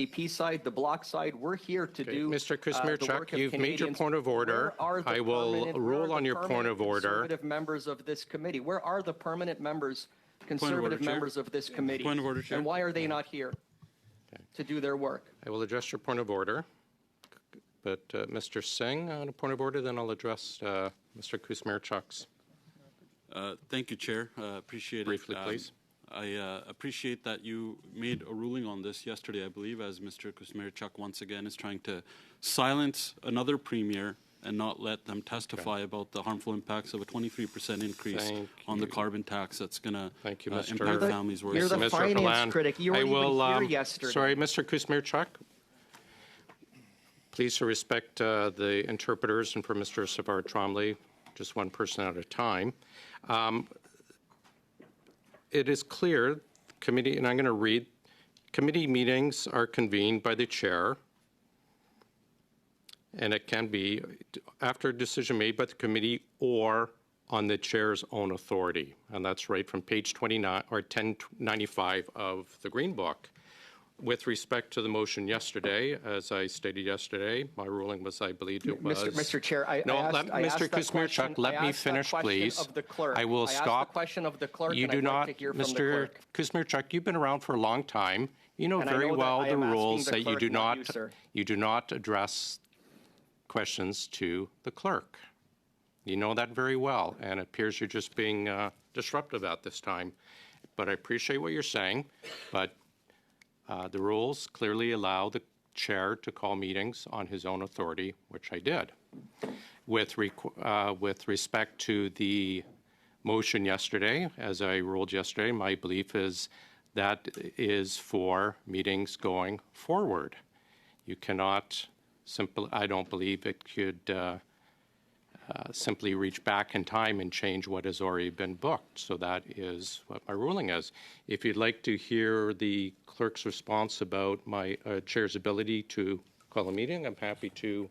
AP side, the block side, we're here to do Mr. the work Kuzmierczak, of you've made your Canadians. point of order. Where are the I will permanent- rule where are on the your point permanent of order. Conservative members of this committee. Where are the permanent members, order, conservative Chair. members of this committee? Point of order, Chair. And why are they not here to do their work? I will address your point of order. But Mr. Singh, on a point of order, then I'll address Mr. Kuzmierczak's. Thank you, Chair. Appreciate Briefly, it. please. I appreciate that you made a ruling on this yesterday, I believe, as Mr. Kuzmierczak once again is trying to silence another premier and not let them testify about the harmful impacts of a 23% increase on the carbon tax that's going to impact families worse. You're the Mr. finance Halan, critic. You weren't even here yesterday. Sorry, Mr. Kuzmierczak. Please to respect the interpreters and for Mr. Savard Trombley, just one person at a time. It is clear, committee, and I'm going to read, committee meetings are convened by the chair, and it can be after a decision made by the committee or on the chair's own authority. And that's right from page 29 or 1095 of the Green Book. With respect to the motion yesterday, as I stated yesterday, my ruling was, I believe it was. Mr. Chair, Mr. Kuzmierczak, let me finish, please. I will stop. I asked the question of the clerk, you and do I'd not, like to hear from the Mr. clerk. Kuzmierczak, you've been around for a long time. You know And I very know that well I the am asking rules the that you clerk, do not not you, sir. you do not address questions to the clerk. You know that very well, and it appears you're just being disruptive at this time. But I appreciate what you're saying, but the rules clearly allow the chair to call meetings on his own authority, which I did. With respect to the motion yesterday, as I ruled yesterday, my belief is that is for meetings going forward. You cannot simply, I don't believe it could simply reach back in time and change what has already been booked. So that is what my ruling is. If you'd like to hear the clerk's response about my chair's ability to call a meeting, I'm happy to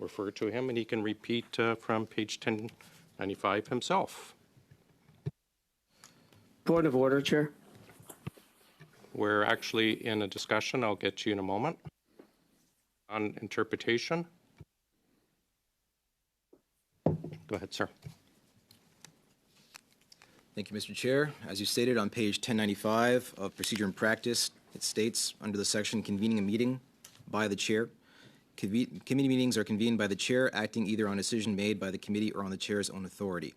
refer to him, and he can repeat from page 1095 himself. Point of order, Chair. We're actually in a discussion. I'll get to you in a moment. On interpretation. Go ahead, sir. Thank you, Mr. Chair. As you stated on page 1095 of Procedure and Practice, it states under the section convening a meeting by the chair. Committee meetings are convened by the chair acting either on a decision made by the committee or on the chair's own authority.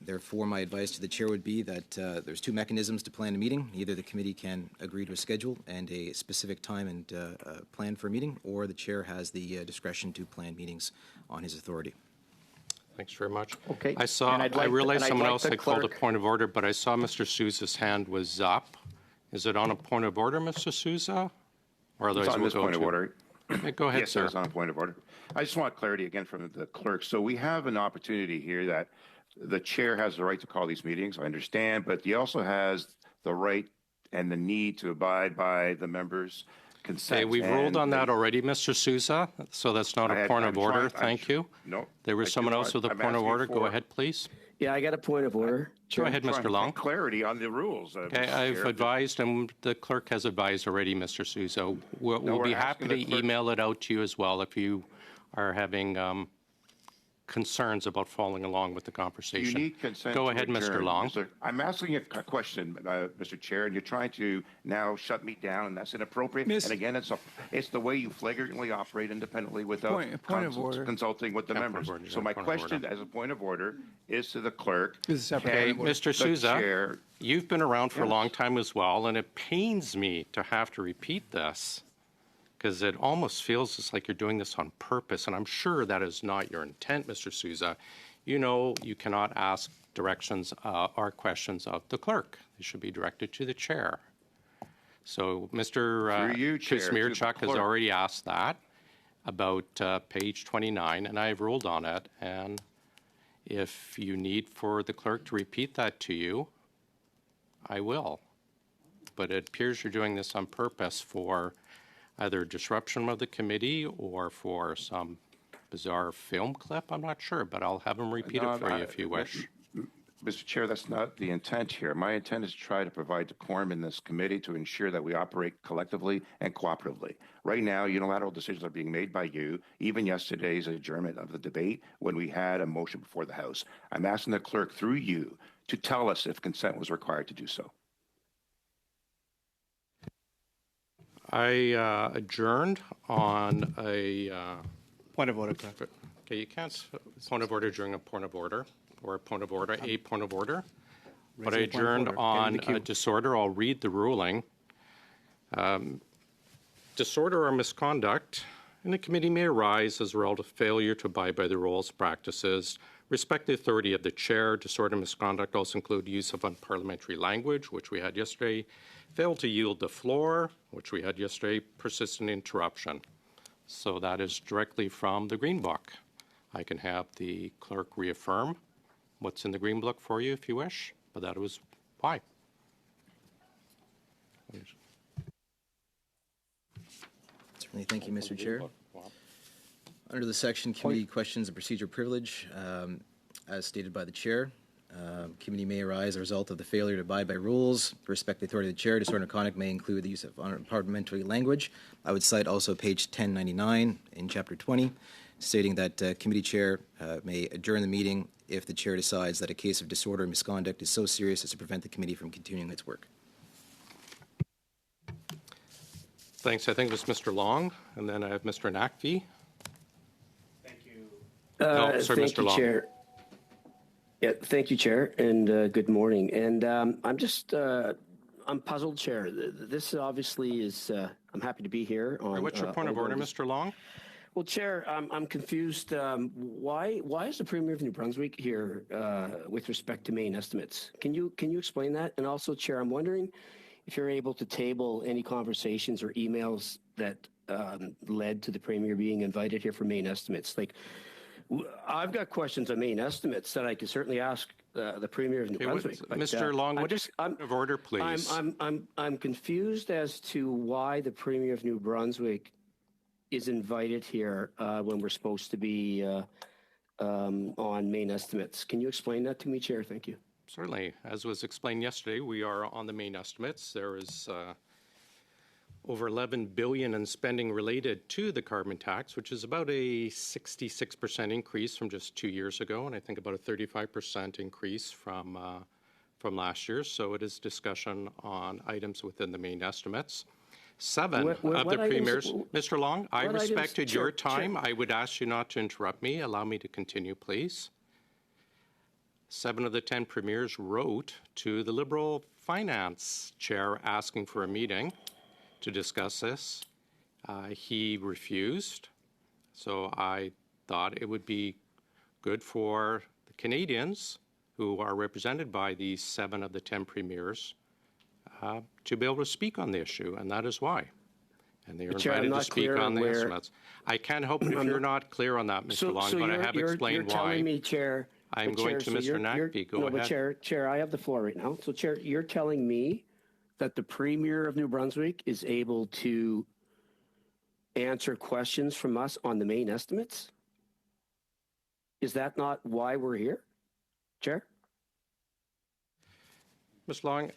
Therefore, my advice to the chair would be that there's two mechanisms to plan a meeting. Either the committee can agree to a schedule and a specific time and plan for a meeting, or the chair has the discretion to plan meetings on his authority. Thanks very much. Okay. I realized someone else had called a point of order, but I saw Mr. Souza's hand was up. Is it on a point of order, Mr. Souza? Or It's on this point of order. Go ahead, yes, sir. It's on a point of order. I just want clarity again from the clerk. So we have an opportunity here that the chair has the right to call these meetings, I understand, but he also has the right and the need to abide by the members' consent. Okay, we've ruled on that already, Mr. Souza, so that's not a point of order. Thank you. No. There was someone else with a point of order. Go ahead, please. Yeah, I got a point of order. Go ahead, Mr. Long. Clarity on the rules. Okay, I've advised, and the clerk has advised already, Mr. Souza. We'll be happy to email it out to you as well if you are having concerns about following along with the conversation. You need consent. Go ahead, Mr. Long. I'm asking a question, Mr. Chair, and you're trying to now shut me down, and that's inappropriate. And again, it's the way you flagrantly operate independently without consulting with the members. So my question, as a point of order, is to the clerk. Okay, Mr. Souza, you've been around for a long time as well, and it pains me to have to repeat this, because it almost feels just like you're doing this on purpose, and I'm sure that is not your intent, Mr. Souza. You know you cannot ask directions or questions of the clerk. They should be directed to the chair. So Mr. Kuzmierczak has already asked that about page 29, and I've ruled on it. And if you need for the clerk to repeat that to you, I will. But it appears you're doing this on purpose for either disruption of the committee or for some bizarre film clip. I'm not sure, but I'll have him repeat it for you if you wish. Mr. Chair, that's not the intent here. My intent is to try to provide decorum in this committee to ensure that we operate collectively and cooperatively. Right now, unilateral decisions are being made by you, even yesterday's adjournment of the debate when we had a motion before the House. I'm asking the clerk through you to tell us if consent was required to do so. I adjourned on a... Point of order, Clerk. Okay, you can't point of order during a point of order or a point of order, a point of order. But I Raising a point of adjourned order. on Get in the queue. a disorder. I'll read the ruling. Disorder or misconduct in a committee may arise as a result of failure to abide by the rules, practices, respect the authority of the chair. Disorder and misconduct also include use of unparliamentary language, which we had yesterday, fail to yield the floor, which we had yesterday, persistent interruption. So that is directly from the Green Book. I can have the clerk reaffirm what's in the Green Book for you if you wish, but that was why. Certainly, thank you, Mr. Chair. Under the section Committee Questions and Procedure Privilege, as stated by the Chair, committee may arise as a result of the failure to abide by rules, respect the authority of the Chair. Disorder and conduct may include the use of parliamentary language. I would cite also page 1099 in Chapter 20, stating that committee chair may adjourn the meeting if the Chair decides that a case of disorder or misconduct is so serious as to prevent the committee from continuing its work. Thanks. I think it was Mr. Long, and then I have Mr. Nakvi. Thank you. Oh, sorry, thank Mr. you, Long. Chair. Yeah, thank you, Chair, and good morning. And I'm puzzled, Chair. This obviously is, I'm happy to be here. What's your point of order, Mr. Long? Well, Chair, I'm confused. Why is the Premier of New Brunswick here with respect to main estimates? Can you explain that? And also, Chair, I'm wondering if you're able to table any conversations or emails that led to the Premier being invited here for main estimates. Like, I've got questions on main estimates that I can certainly ask the Premier of New Brunswick. But, Mr. Long, what's your point of order, please? I'm confused as to why the Premier of New Brunswick is invited here when we're supposed to be on main estimates. Can you explain that to me, Chair? Thank you. Certainly. As was explained yesterday, we are on the main estimates. There is over $11 billion in spending related to the carbon tax, which is about a 66% increase from just 2 years ago, and I think about a 35% increase from last year. So it is discussion on items within the main estimates. Seven of the premiers. Mr. Long, I respected your time. I would ask you not to interrupt me. Allow me to continue, please. 7 of the 10 premiers wrote to the Liberal Finance Chair asking for a meeting to discuss this. He refused. So I thought it would be good for the Canadians who are represented by these 7 of the 10 premiers to be able to speak on the issue, and that is why. And they are invited to speak on the estimates. I can't help it if you're not clear on that, Mr. Long, but I have explained why. You're telling me, Chair. I'm going to Mr. Nakvi. Go ahead. But Chair, I have the floor right now. So, Chair, you're telling me that the Premier of New Brunswick is able to answer questions from us on the main estimates? Is that not why we're here, Chair? Ms. Long,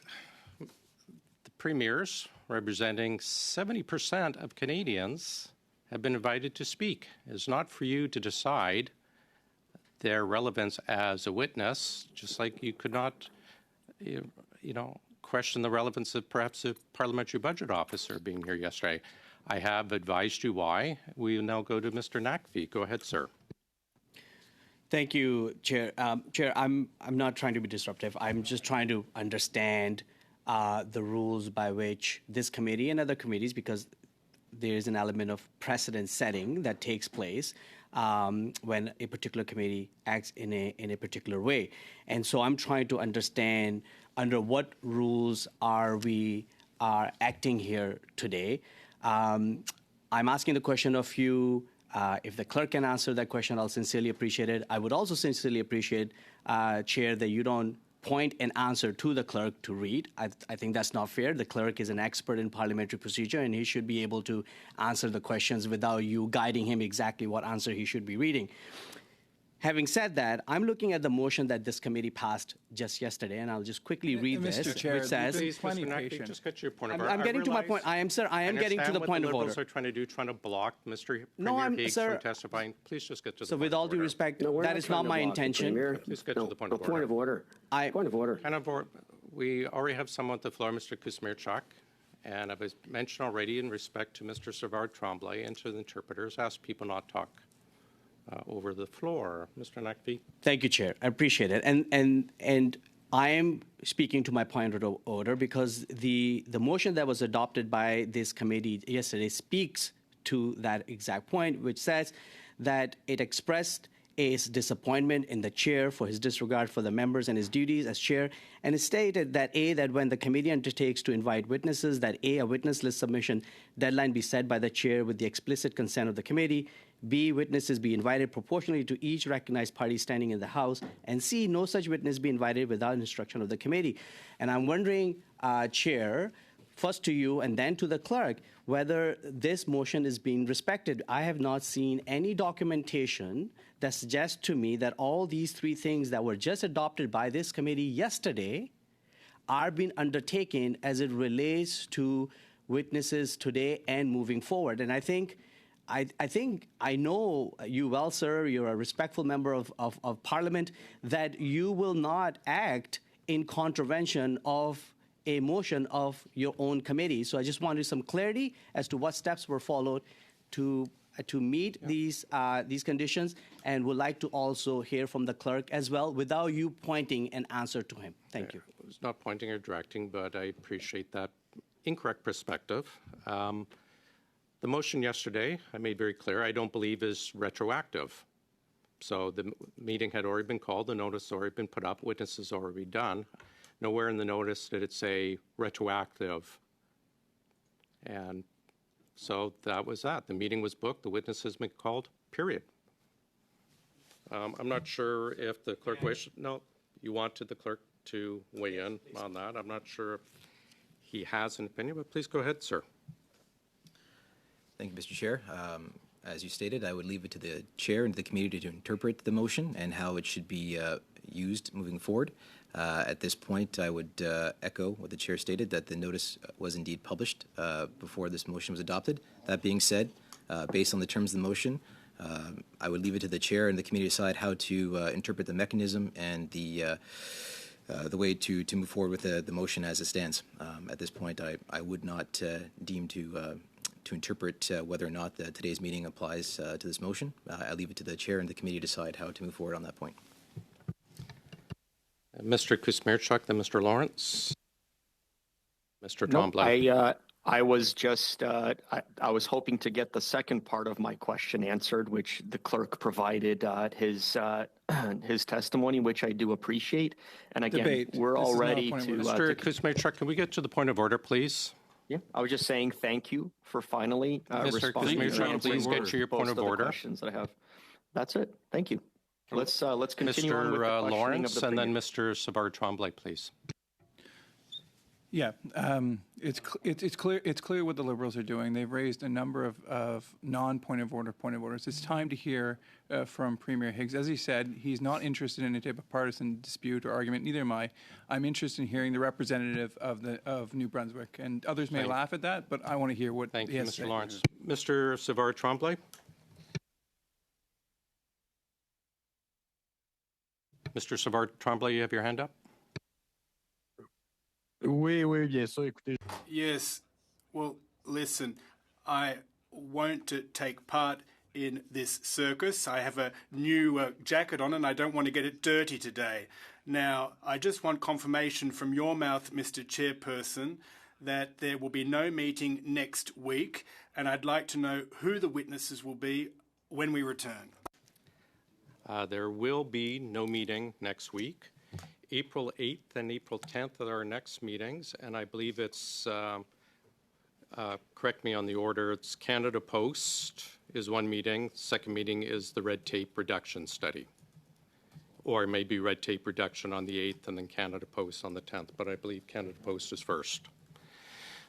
the premiers representing 70% of Canadians have been invited to speak. It's not for you to decide their relevance as a witness, just like you could not, question the relevance of perhaps a parliamentary budget officer being here yesterday. I have advised you why. We will now go to Mr. Nakvi. Go ahead, sir. Thank you, Chair. Chair, I'm not trying to be disruptive. I'm just trying to understand the rules by which this committee and other committees, because there is an element of precedent setting that takes place when a particular committee acts in a particular way. And so I'm trying to understand under what rules are we acting here today. I'm asking the question of you. If the clerk can answer that question, I'll sincerely appreciate it. I would also sincerely appreciate, Chair, that you don't point an answer to the clerk to read. I think that's not fair. The clerk is an expert in parliamentary procedure, and he should be able to answer the questions without you guiding him exactly what answer he should be reading. Having said that, I'm looking at the motion that this committee passed just yesterday, and I'll just quickly read Mr. this, Chair, which says, Please, plenty Mr. Naqvi, patient. just get to your point of I'm order. getting to my point. I am getting to the point of what the order. Liberals are trying to do, trying to block Mr. No, Premier Higgs sir. from testifying. Please just get to the So point with of all due order. respect, No, we're that is trying not to my block the intention. Premier. Please get to the point of Point of order. I- Point of order. We already have someone at the floor, Mr. Kuzmirchuk, and I've mentioned already in respect to Mr. Savard Tremblay and to the interpreters, ask people not talk over the floor. Mr. Naqvi? Thank you, Chair. I appreciate it. And I am speaking to my point of order because the motion that was adopted by this committee yesterday speaks to that exact point, which says that it expressed A's disappointment in the chair for his disregard for the members and his duties as chair, and it stated that that when the committee undertakes to invite witnesses, that a witness list submission deadline be set by the chair with the explicit consent of the committee, B, witnesses be invited proportionally to each recognized party standing in the House, and C, no such witness be invited without instruction of the committee. And I'm wondering, Chair, first to you and then to the clerk, whether this motion is being respected. I have not seen any documentation that suggests to me that all these three things that were just adopted by this committee yesterday are being undertaken as it relates to witnesses today and moving forward. And I think I know you well, sir. You're a respectful member of Parliament, that you will not act in contravention of a motion of your own committee. So I just wanted some clarity as to what steps were followed to meet these conditions, and would like to also hear from the clerk as well, without you pointing an answer to him. Thank you. I was not pointing or directing, but I appreciate that incorrect perspective. The motion yesterday, I made very clear, I don't believe is retroactive. So the meeting had already been called, the notice had already been put up, witnesses already done. Nowhere in the notice did it say retroactive. And so that was that. The meeting was booked, the witness has been called, period. I'm not sure if the clerk wished, no, you wanted the clerk to weigh in on that. I'm not sure if he has an opinion, but please go ahead, sir. Thank you, Mr. Chair. As you stated, I would leave it to the chair and the committee to interpret the motion and how it should be used moving forward. At this point, I would echo what the chair stated, that the notice was indeed published before this motion was adopted. That being said, based on the terms of the motion, I would leave it to the chair and the committee to decide how to interpret the mechanism and the way to move forward with the motion as it stands. At this point, I would not deem to interpret whether or not today's meeting applies to this motion. I leave it to the chair and the committee to decide how to move forward on that point. Mr. Kuzmirchuk, then Mr. Lawrence. Mr. Tremblay. I was just, I was hoping to get the second part of my question answered, which the clerk provided his testimony, which I do appreciate. And again, Debate. we're This all is not a ready point of to. Mr. Kuzmirchuk, can we get to the point of order, please? Yeah, I was just saying thank you for finally Mr. responding and Kuzmirchuk, answering please get to your point most of the order. questions that I have. That's it. Thank you. Let's continue on Mr. with the questioning Lawrence, of the and then premier. Mr. Savard Tremblay, please. Yeah, it's clear what the Liberals are doing. They've raised a number of non-point of orders. It's time to hear from Premier Higgs. As he said, he's not interested in any type of partisan dispute or argument. Neither am I. I'm interested in hearing the representative of New Brunswick, and others may laugh at that, but I want to hear what Thank he you, has to Mr. say. Lawrence. Mr. Savard Tremblay. Mr. Savard Tremblay, you have your hand up? Yes. Well, listen, I won't take part in this circus. I have a new jacket on and I don't want to get it dirty today. Now, I just want confirmation from your mouth, Mr. Chairperson, that there will be no meeting next week, and I'd like to know who the witnesses will be when we return. There will be no meeting next week. April 8th and April 10th are our next meetings, and I believe it's, correct me on the order, it's Canada Post is one meeting, second meeting is the red tape reduction study. Or maybe red tape reduction on the 8th and then Canada Post on the 10th, but I believe Canada Post is first.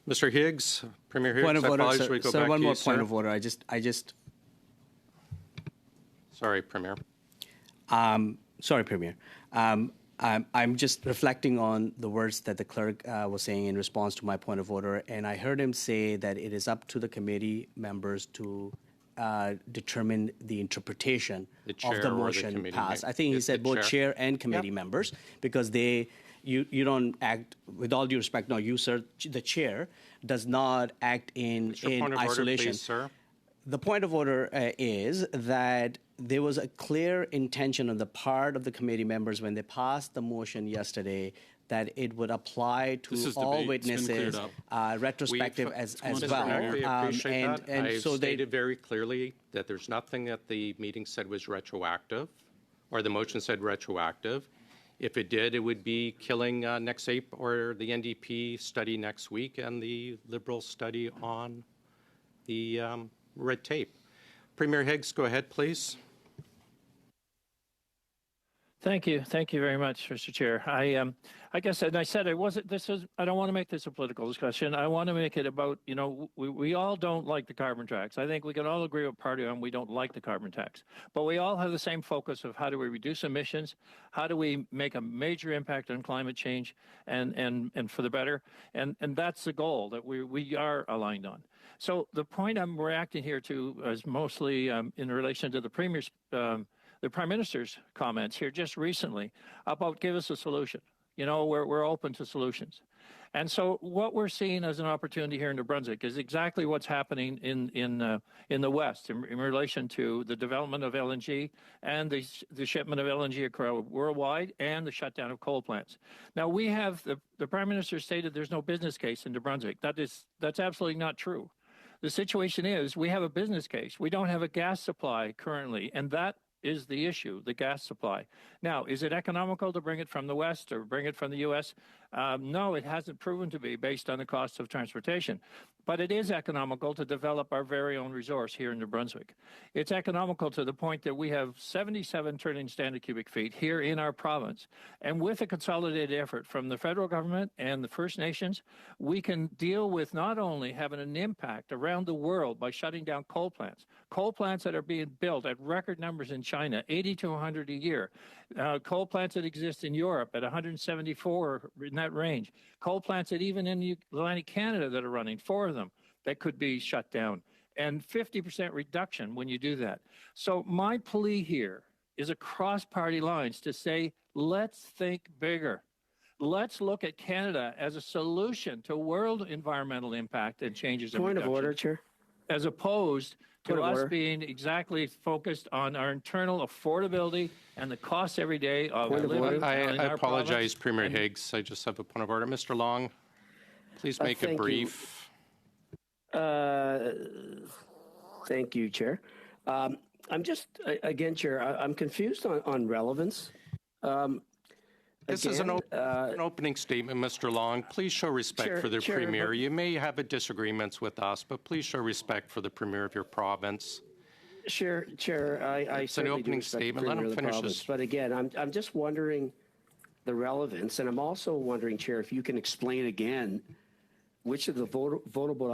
Mr. Higgs, Premier Higgs, Point of I order, apologize, sir. we go Sir, back one to more you, point sir. of order. I just Sorry, Premier. Sorry, Premier. I'm just reflecting on the words that the clerk was saying in response to my point of order, and I heard him say that it is up to the committee members to determine the interpretation of the motion passed. I think he said both chair and committee members, because you don't act, with all due respect, no, you, sir, the chair does not act in point of isolation. order, please, sir. The point of order is that there was a clear intention on the part of the committee members when they passed the motion yesterday that it would apply to all witnesses, retrospective as well. We appreciate that. And I've so stated very clearly that there's nothing that the meeting said was retroactive, or the motion said retroactive. If it did, it would be killing next April, or the NDP study next week, and the Liberal study on the red tape. Premier Higgs, go ahead, please. Thank you very much, Mr. Chair. I guess, and I said it wasn't. I don't want to make this a political discussion. I want to make it about, we all don't like the carbon tax. I think we can all agree with party on we don't like the carbon tax, but we all have the same focus of how do we reduce emissions, how do we make a major impact on climate change, and for the better, and that's the goal that we are aligned on. So the point I'm reacting here to is mostly in relation to the Premier's. The Prime Minister's comments here just recently about give us a solution. We're open to solutions. And so what we're seeing as an opportunity here in New Brunswick is exactly what's happening in the West in relation to the development of LNG and the shipment of LNG across worldwide and the shutdown of coal plants. Now, we have the Prime Minister stated there's no business case in New Brunswick. That's absolutely not true. The situation is we have a business case. We don't have a gas supply currently, and that is the issue, the gas supply. Now, is it economical to bring it from the West or bring it from the U.S.? No, it hasn't proven to be based on the cost of transportation. But it is economical to develop our very own resource here in New Brunswick. It's economical to the point that we have 77 trillion standard cubic feet here in our province. And with a consolidated effort from the federal government and the First Nations, we can deal with not only having an impact around the world by shutting down coal plants that are being built at record numbers in China, 80 to 100 a year, coal plants that exist in Europe at 174 in that range, coal plants that even in Atlantic Canada that are running, 4 of them, that could be shut down, and 50% reduction when you do that. So my plea here is across party lines to say, let's think bigger. Let's look at Canada as a solution to world environmental impact and changes in Point of order, Chair. As opposed to us being exactly focused on our internal affordability and the costs every day of living. I apologize, Premier Higgs. I just have a point of order. Mr. Long, please make it brief. Thank you, Chair. I'm just, again, Chair, I'm confused on relevance. This is an opening statement, Mr. Long. Please show respect for the Premier. You may have disagreements with us, but please show respect for the Premier of your province. Chair, it's an opening statement. Let him finish this. But again, I'm just wondering the relevance, and I'm also wondering, Chair, if you can explain again which of the votable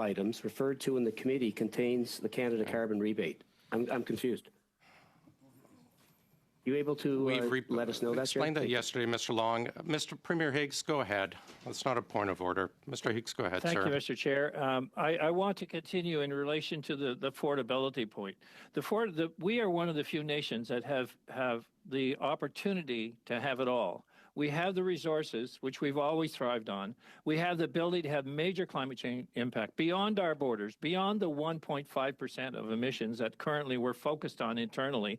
items referred to in the committee contains the Canada carbon rebate. I'm confused. You able to let us know that, Chair? Explained that yesterday, Mr. Long. Mr. Premier Higgs, go ahead. That's not a point of order. Mr. Higgs, go ahead, sir. Thank you, Mr. Chair. I want to continue in relation to the affordability point. We are one of the few nations that have the opportunity to have it all. We have the resources, which we've always thrived on. We have the ability to have major climate change impact beyond our borders, beyond the 1.5% of emissions that currently we're focused on internally.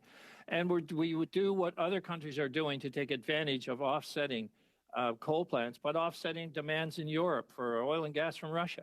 And we would do what other countries are doing to take advantage of offsetting coal plants, but offsetting demands in Europe for oil and gas from Russia.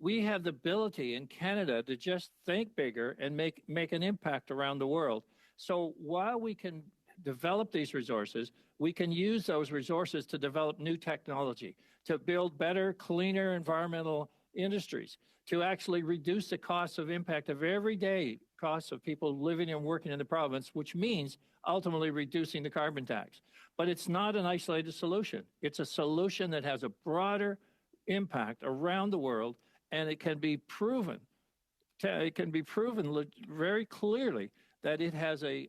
We have the ability in Canada to just think bigger and make an impact around the world. So while we can develop these resources, we can use those resources to develop new technology, to build better, cleaner environmental industries, to actually reduce the costs of impact of everyday costs of people living and working in the province, which means ultimately reducing the carbon tax. But it's not an isolated solution. It's a solution that has a broader impact around the world, and it can be proven very clearly that it has a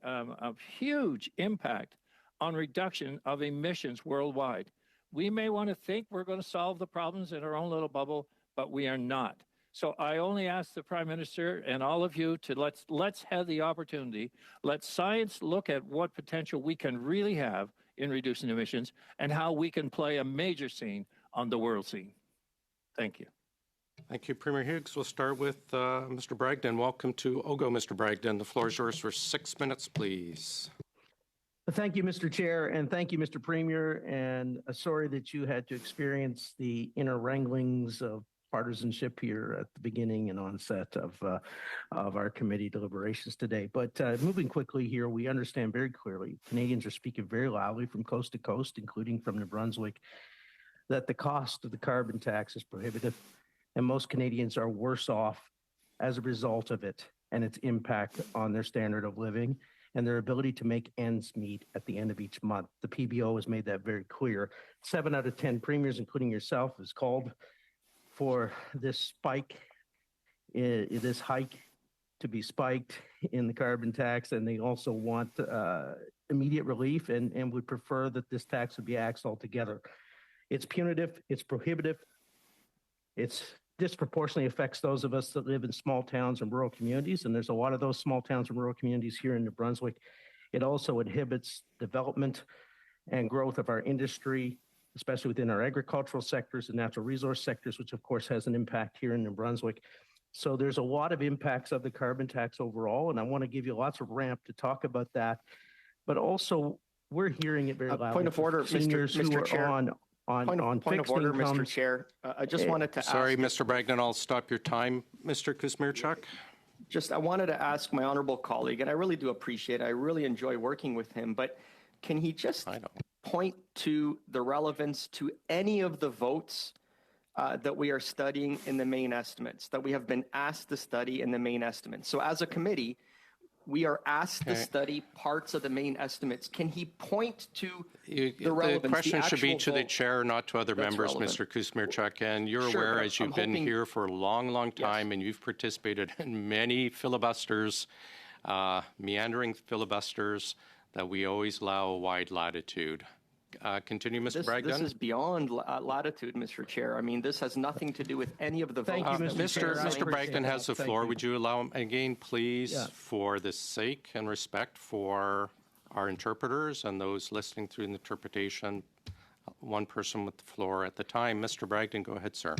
huge impact on reduction of emissions worldwide. We may want to think we're going to solve the problems in our own little bubble, but we are not. So I only ask the Prime Minister and all of you to let's have the opportunity. Let science look at what potential we can really have in reducing emissions and how we can play a major scene on the world scene. Thank you. Thank you, Premier Higgs. We'll start with Mr. Bragdon. Welcome to OGGO, Mr. Bragdon. The floor is yours for 6 minutes, please. Thank you, Mr. Chair, and thank you, Mr. Premier. And sorry that you had to experience the inner wranglings of partisanship here at the beginning and onset of our committee deliberations today. But moving quickly here, we understand very clearly Canadians are speaking very loudly from coast to coast, including from New Brunswick, that the cost of the carbon tax is prohibitive, and most Canadians are worse off as a result of it and its impact on their standard of living and their ability to make ends meet at the end of each month. The PBO has made that very clear. 7 out of 10 premiers, including yourself, has called for this hike to be spiked in the carbon tax, and they also want immediate relief and would prefer that this tax would be axed altogether. It's punitive, it's prohibitive, it's disproportionately affects those of us that live in small towns and rural communities, and there's a lot of those small towns and rural communities here in New Brunswick. It also inhibits development and growth of our industry, especially within our agricultural sectors and natural resource sectors, which of course has an impact here in New Brunswick. So there's a lot of impacts of the carbon tax overall, and I want to give you lots of ramp to talk about that. But also, we're hearing it very loudly. Point of order, Mr. Chair. Point of order, incomes. Mr. Chair. I just wanted to Sorry, ask. Mr. Bragdon, I'll stop your time. Mr. Kuzmierczak? I wanted to ask my honorable colleague, and I really do appreciate it. I really enjoy working with him, but can he just point to the relevance to any of the votes that we are studying in the main estimates, that we have been asked to study in the main estimates? So as a committee, we are asked to study parts of the main estimates. Can he point to the relevance? The question should be to the chair, not to other members, relevant. Mr. Kuzmierczak. And you're aware, as you've been here for a long, long time, and you've participated in many filibusters, meandering filibusters, that we always allow a wide latitude. Continue, Mr. Bragdon. This is beyond latitude, Mr. Chair. I mean, this has nothing to do with any of the votes. Mr. Bragdon has the floor. Would you allow him again, please, for the sake and respect for our interpreters and those listening through the interpretation, one person with the floor at the time. Mr. Bragdon, go ahead, sir.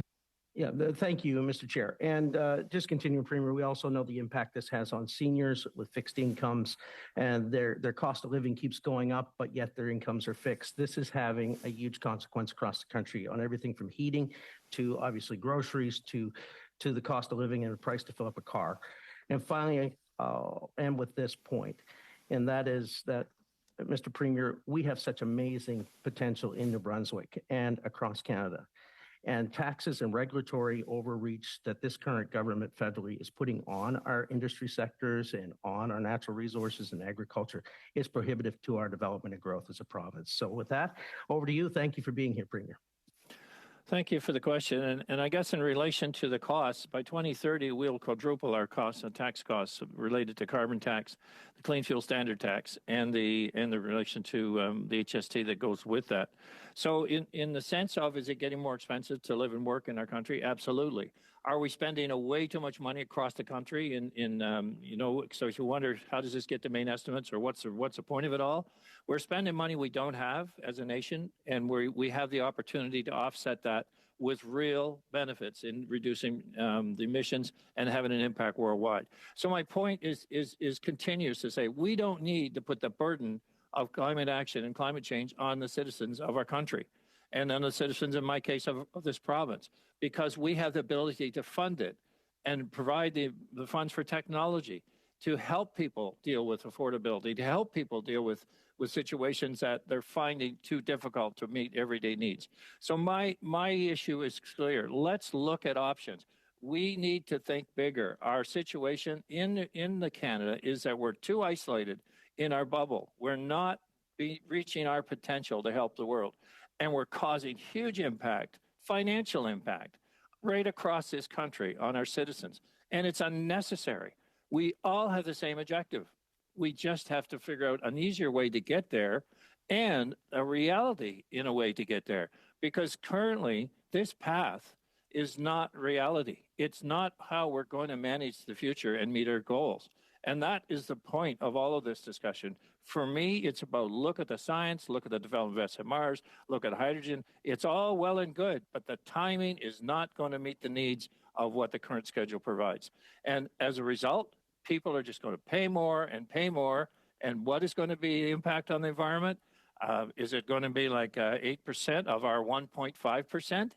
Yeah, thank you, Mr. Chair. And just continuing, Premier, we also know the impact this has on seniors with fixed incomes, and their cost of living keeps going up, but yet their incomes are fixed. This is having a huge consequence across the country on everything from heating to obviously groceries to the cost of living and the price to fill up a car. And finally, I'll end with this point, and that is that, Mr. Premier, we have such amazing potential in New Brunswick and across Canada. And taxes and regulatory overreach that this current government federally is putting on our industry sectors and on our natural resources and agriculture is prohibitive to our development and growth as a province. So with that, over to you. Thank you for being here, Premier. Thank you for the question. And I guess in relation to the costs, by 2030, we'll quadruple our costs and tax costs related to carbon tax, the clean fuel standard tax, and the relation to the HST that goes with that. So in the sense of, is it getting more expensive to live and work in our country? Absolutely. Are we spending way too much money across the country? So if you wonder, how does this get to main estimates, or what's the point of it all? We're spending money we don't have as a nation, and we have the opportunity to offset that with real benefits in reducing the emissions and having an impact worldwide. So my point is continues to say we don't need to put the burden of climate action and climate change on the citizens of our country and on the citizens, in my case, of this province, because we have the ability to fund it and provide the funds for technology to help people deal with affordability, to help people deal with situations that they're finding too difficult to meet everyday needs. So my issue is clear. Let's look at options. We need to think bigger. Our situation in the Canada is that we're too isolated in our bubble. We're not reaching our potential to help the world. And we're causing huge impact, financial impact, right across this country on our citizens. And it's unnecessary. We all have the same objective. We just have to figure out an easier way to get there and a reality in a way to get there. Because currently, this path is not reality. It's not how we're going to manage the future and meet our goals. And that is the point of all of this discussion. For me, it's about look at the science, look at the development of SMRs, look at hydrogen. It's all well and good, but the timing is not going to meet the needs of what the current schedule provides. And as a result, people are just going to pay more and pay more. And what is going to be the impact on the environment? Is it going to be like 8% of our 1.5%?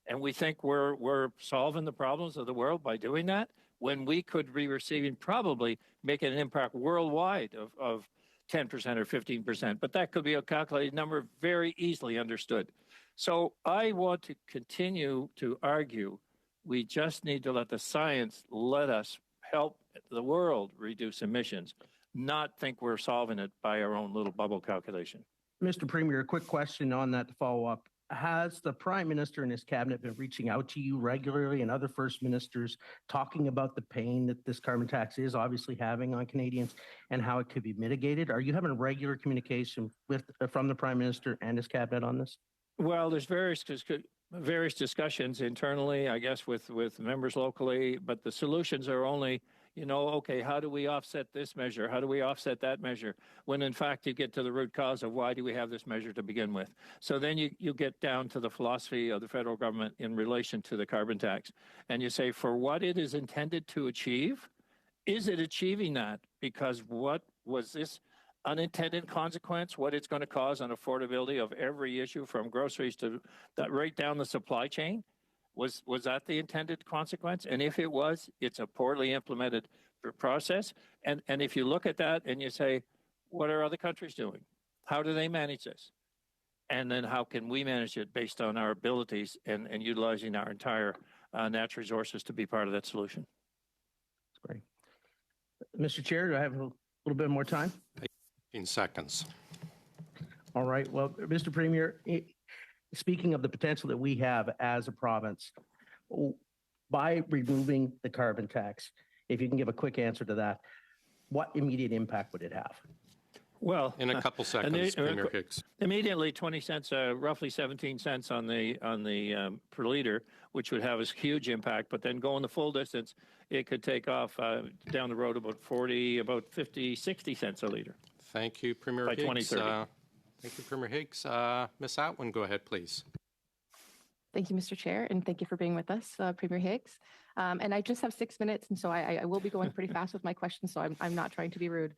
And we think we're solving the problems of the world by doing that, when we could be receiving, probably making an impact worldwide of 10% or 15%. But that could be a calculated number, very easily understood. So I want to continue to argue we just need to let the science let us help the world reduce emissions, not think we're solving it by our own little bubble calculation. Mr. Premier, a quick question on that to follow up. Has the Prime Minister and his cabinet been reaching out to you regularly and other First Ministers talking about the pain that this carbon tax is obviously having on Canadians and how it could be mitigated? Are you having regular communication from the Prime Minister and his cabinet on this? Well, there's various discussions internally, I guess, with members locally, but the solutions are only, okay, how do we offset this measure? How do we offset that measure? When in fact you get to the root cause of why do we have this measure to begin with. So then you get down to the philosophy of the federal government in relation to the carbon tax. And you say, for what it is intended to achieve, is it achieving that? Because what was this unintended consequence, what it's going to cause on affordability of every issue from groceries to that right down the supply chain? Was that the intended consequence? And if it was, it's a poorly implemented process. And if you look at that and you say, what are other countries doing? How do they manage this? And then how can we manage it based on our abilities and utilizing our entire natural resources to be part of that solution? That's great. Mr. Chair, do I have a little bit more time? 15 seconds. All right. Well, Mr. Premier, speaking of the potential that we have as a province, by removing the carbon tax, if you can give a quick answer to that, what immediate impact would it have? Well, in a couple seconds, Premier Higgs. Immediately, 20 cents, roughly 17 cents on the per liter, which would have a huge impact. But then going the full distance, it could take off down the road about 50, 60 cents a liter. Thank you, Premier by Higgs. 2030. Thank you, Premier Higgs. Ms. Atwin, go ahead, please. Thank you, Mr. Chair, and thank you for being with us, Premier Higgs. And I just have 6 minutes, and so I will be going pretty fast with my questions, so I'm not trying to be rude.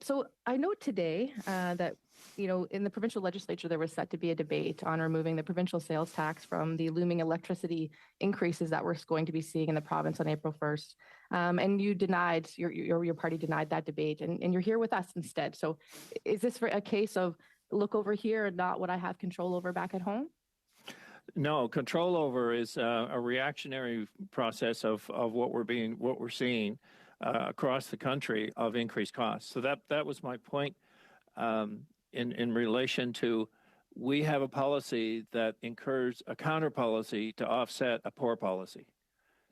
So I note today that, in the provincial legislature, there was set to be a debate on removing the provincial sales tax from the looming electricity increases that we're going to be seeing in the province on April 1st. And you denied, your party denied that debate, and you're here with us instead. So is this for a case of look over here and not what I have control over back at home? No, control over is a reactionary process of what we're seeing across the country of increased costs. So that was my point in relation to, we have a policy that incurs a counter policy to offset a poor policy.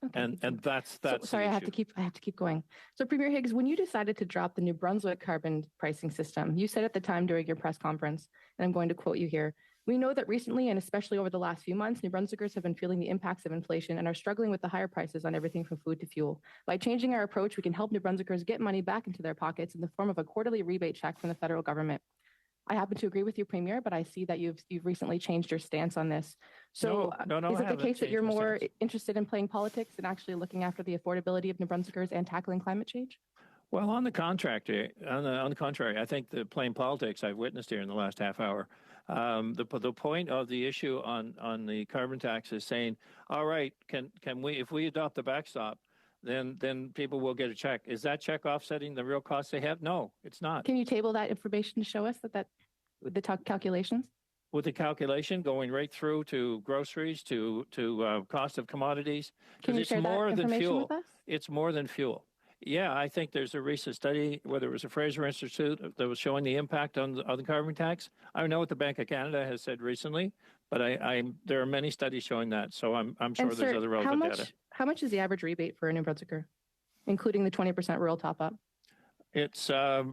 Okay, and that's sorry, I have to keep going. So Premier Higgs, when you decided to drop the New Brunswick carbon pricing system, you said at the time during your press conference, and I'm going to quote you here, "We know that recently, and especially over the last few months, New Brunswickers have been feeling the impacts of inflation and are struggling with the higher prices on everything from food to fuel. By changing our approach, we can help New Brunswickers get money back into their pockets in the form of a quarterly rebate check from the federal government." I happen to agree with you, Premier, but I see that you've recently changed your stance on this. So no, is it the case that you're more interested in playing politics than actually looking after the affordability of New Brunswickers and tackling climate change? Well, on the contrary, I think the playing politics I've witnessed here in the last half hour. The point of the issue on the carbon tax is saying, all right, can we, if we adopt the backstop, then people will get a check. Is that check offsetting the real costs they have? No, it's not. Can you table that information to show us that the calculations? With the calculation going right through to groceries, to cost of commodities, because it's more than fuel. With us? It's more than fuel. Yeah, I think there's a recent study, whether it was a Fraser Institute, that was showing the impact on the carbon tax. I know what the Bank of Canada has said recently, but there are many studies showing that. So I'm sure there's other relevant data. How much is the average rebate for a New Brunswicker, including the 20% rural top-up? It's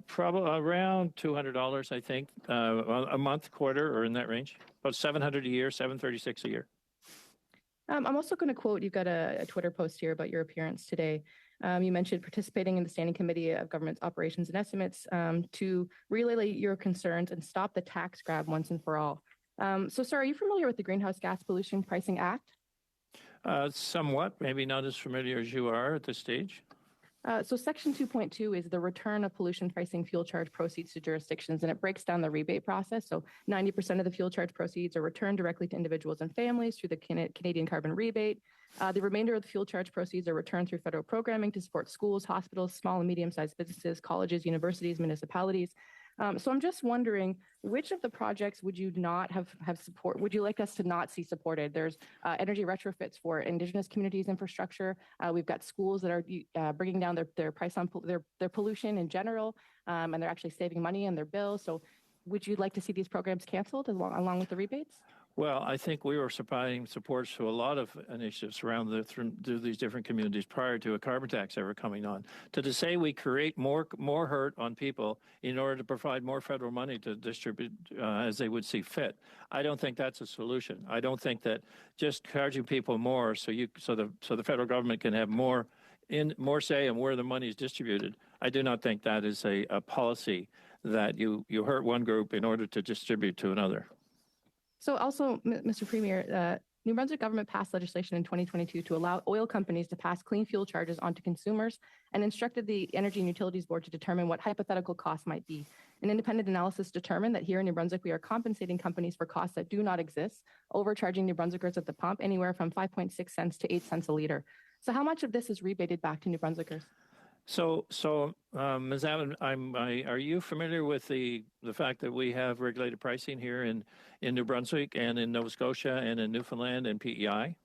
probably around $200, I think, a month, quarter, or in that range. About $700 a year, $736 a year. I'm also going to quote, you've got a Twitter post here about your appearance today. You mentioned participating in the Standing Committee of Government Operations and Estimates to relay your concerns and stop the tax grab once and for all. So, sir, are you familiar with the Greenhouse Gas Pollution Pricing Act? Somewhat, maybe not as familiar as you are at this stage. So Section 2.2 is the return of pollution pricing fuel charge proceeds to jurisdictions, and it breaks down the rebate process. So 90% of the fuel charge proceeds are returned directly to individuals and families through the Canadian carbon rebate. The remainder of the fuel charge proceeds are returned through federal programming to support schools, hospitals, small and medium-sized businesses, colleges, universities, municipalities. So I'm just wondering, which of the projects would you not have support? Would you like us to not see supported? There's energy retrofits for Indigenous communities infrastructure. We've got schools that are bringing down their price on their pollution in general, and they're actually saving money on their bills. So would you like to see these programs canceled along with the rebates? Well, I think we were supplying supports to a lot of initiatives through these different communities prior to a carbon tax ever coming on. To say we create more hurt on people in order to provide more federal money to distribute as they would see fit, I don't think that's a solution. I don't think that just charging people more so the federal government can have more say in where the money is distributed. I do not think that is a policy that you hurt one group in order to distribute to another. So also, Mr. Premier, New Brunswick government passed legislation in 2022 to allow oil companies to pass clean fuel charges onto consumers and instructed the Energy and Utilities Board to determine what hypothetical costs might be. An independent analysis determined that here in New Brunswick, we are compensating companies for costs that do not exist, overcharging New Brunswickers at the pump anywhere from 5.6 cents to 8 cents a liter. So how much of this is rebated back to New Brunswickers? So, Ms. Abbott, are you familiar with the fact that we have regulated pricing here in New Brunswick and in Nova Scotia and in Newfoundland and PEI?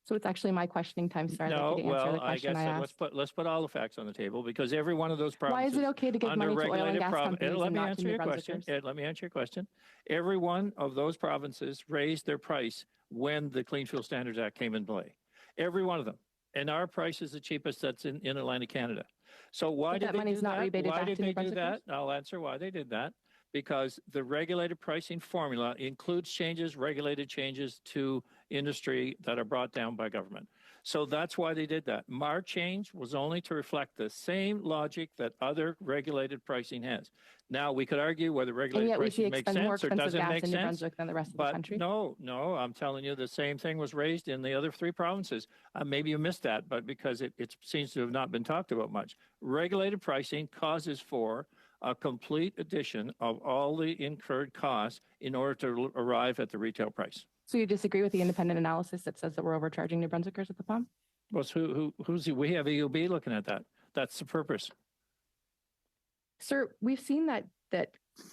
So it's actually my questioning time, sir. No, I guess let's put all the facts on the table because every one of those provinces. Why is it okay to give money to oil and gas companies and not to New Brunswickers? Let me answer your question. Every one of those provinces raised their price when the Clean Fuel Standards Act came into play. Every one of them. And our price is the cheapest that's in Atlantic Canada. So why did they do that? Why did they do that? I'll answer why they did that. Because the regulated pricing formula includes regulated changes to industry that are brought down by government. So that's why they did that. Our change was only to reflect the same logic that other regulated pricing has. Now, we could argue whether regulated pricing makes sense or doesn't make sense. Than the rest of but the country. No, I'm telling you the same thing was raised in the other three provinces. Maybe you missed that, but because it seems to have not been talked about much. Regulated pricing causes for a complete addition of all the incurred costs in order to arrive at the retail price. So you disagree with the independent analysis that says that we're overcharging New Brunswickers at the pump? Well, we have EUB looking at that. That's the purpose. Sir, we've seen that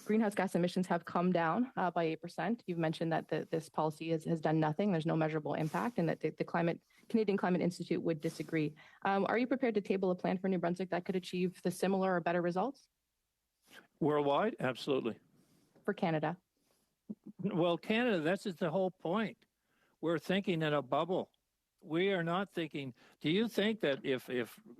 greenhouse gas emissions have come down by 8%. You've mentioned that this policy has done nothing. There's no measurable impact, and that the Canadian Climate Institute would disagree. Are you prepared to table a plan for New Brunswick that could achieve the similar or better results? Worldwide, absolutely. For Canada? Well, Canada, that's just the whole point. We're thinking in a bubble. We are not thinking. Do you think that if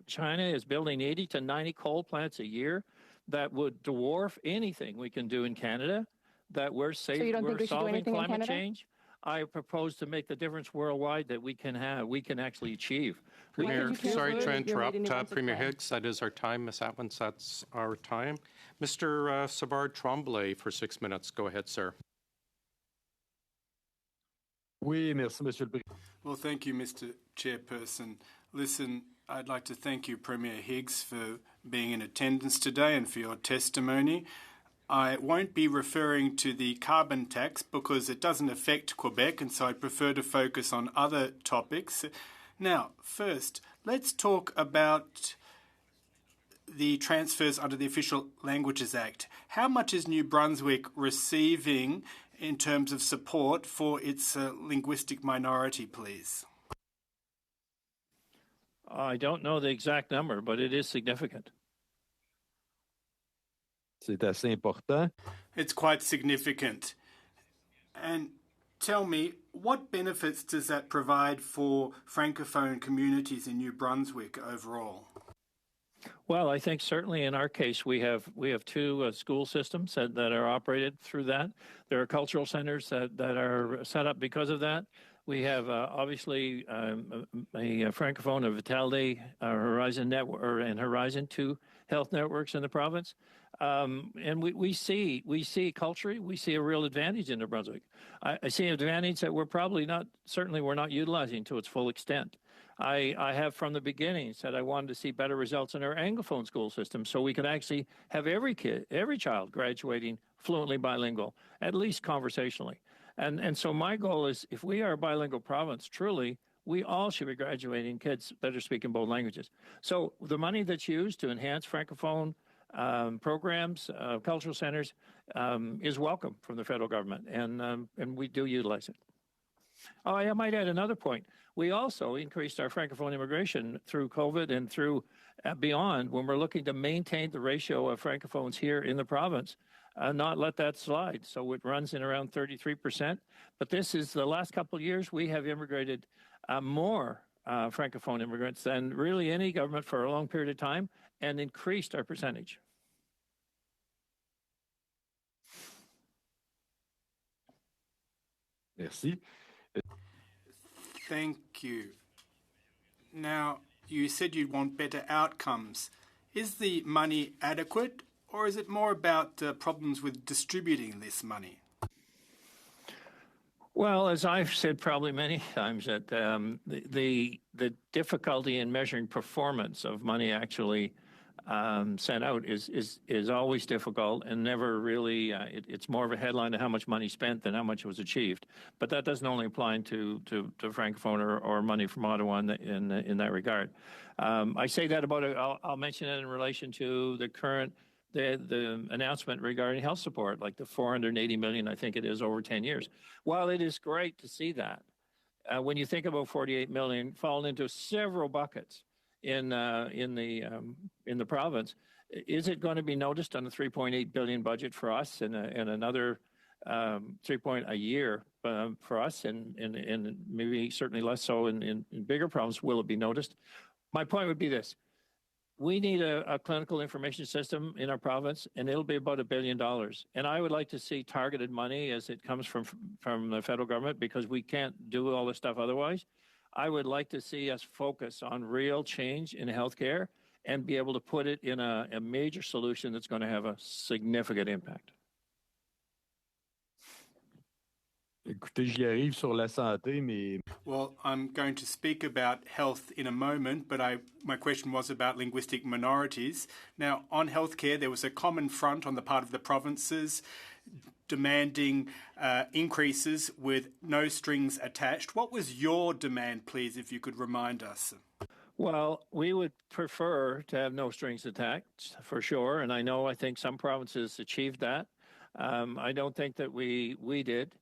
China is building 80 to 90 coal plants a year, that would dwarf anything we can do in Canada? That we're safe, we're solving climate change? I propose to make the difference worldwide that we can actually achieve. Premier, sorry to interrupt. Premier Higgs, that is our time. Ms. Atwins, that's our time. Mr. Savard Tremblay for 6 minutes. Go ahead, sir. Well, thank you, Mr. Chairperson. Listen, I'd like to thank you, Premier Higgs, for being in attendance today and for your testimony. I won't be referring to the carbon tax because it doesn't affect Quebec, and so I prefer to focus on other topics. Now, first, let's talk about the transfers under the Official Languages Act. How much is New Brunswick receiving in terms of support for its linguistic minority, please? I don't know the exact number, but it is significant. C'est assez important. It's quite significant. And tell me, what benefits does that provide for Francophone communities in New Brunswick overall? Well, I think certainly in our case, we have two school systems that are operated through that. There are cultural centers that are set up because of that. We have obviously a Francophone, a Vitality, Horizon Network, and Horizon 2 health networks in the province. And we see culturally, we see a real advantage in New Brunswick. I see an advantage that we're not utilizing to its full extent. I have from the beginning said I wanted to see better results in our Anglophone school system so we could actually have every child graduating fluently bilingual, at least conversationally. And so my goal is if we are a bilingual province, truly, we all should be graduating kids that are speaking both languages. So the money that's used to enhance Francophone programs, cultural centers, is welcome from the federal government, and we do utilize it. Oh, I might add another point. We also increased our Francophone immigration through COVID and through beyond when we're looking to maintain the ratio of Francophones here in the province, not let that slide. So it runs in around 33%. But this is the last couple of years we have immigrated more Francophone immigrants than really any government for a long period of time and increased our percentage. Merci. Thank you. Now, you said you'd want better outcomes. Is the money adequate, or is it more about problems with distributing this money? Well, as I've said probably many times, that the difficulty in measuring performance of money actually sent out is always difficult and never really. It's more of a headline to how much money spent than how much was achieved. But that doesn't only apply to Francophone or money from Ottawa in that regard. I say that about it. I'll mention it in relation to the current. The announcement regarding health support, like the $480 million, I think it is, over 10 years. While it is great to see that, when you think about $48 million falling into several buckets in the province, is it going to be noticed on the $3.8 billion budget for us and another $3 a year for us, and maybe certainly less so in bigger provinces? Will it be noticed? My point would be this. We need a clinical information system in our province, and it'll be about $1 billion. And I would like to see targeted money as it comes from the federal government, because we can't do all this stuff otherwise. I would like to see us focus on real change in healthcare and be able to put it in a major solution that's going to have a significant impact. Écoutez, j'y arrive sur la santé, mais... Well, I'm going to speak about health in a moment, but my question was about linguistic minorities. Now, on healthcare, there was a common front on the part of the provinces demanding increases with no strings attached. What was your demand, please, if you could remind us? Well, we would prefer to have no strings attached, for sure, and I think some provinces achieved that. I don't think that we did.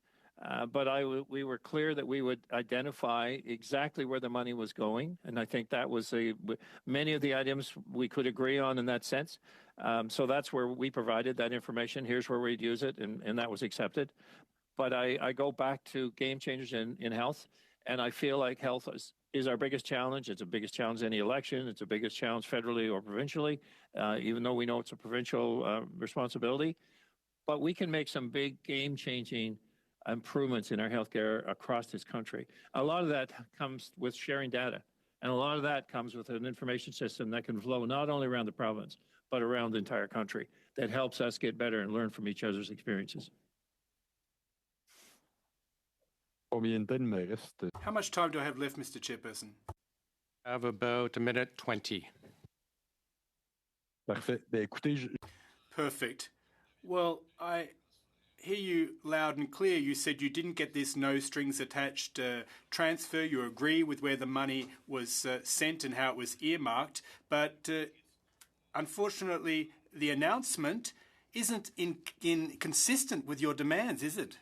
But we were clear that we would identify exactly where the money was going, and I think that was many of the items we could agree on in that sense. So that's where we provided that information. Here's where we'd use it, and that was accepted. But I go back to game changers in health, and I feel like health is our biggest challenge. It's the biggest challenge in any election. It's the biggest challenge federally or provincially, even though we know it's a provincial responsibility. But we can make some big game-changing improvements in our healthcare across this country. A lot of that comes with sharing data, and a lot of that comes with an information system that can flow not only around the province, but around the entire country, that helps us get better and learn from each other's experiences. How much time do I have left, Mr. Chairperson? I have about 1:20. Perfect. Well, I hear you loud and clear. You said you didn't get this no strings attached transfer. You agree with where the money was sent and how it was earmarked. But unfortunately, the announcement isn't consistent with your demands, is it?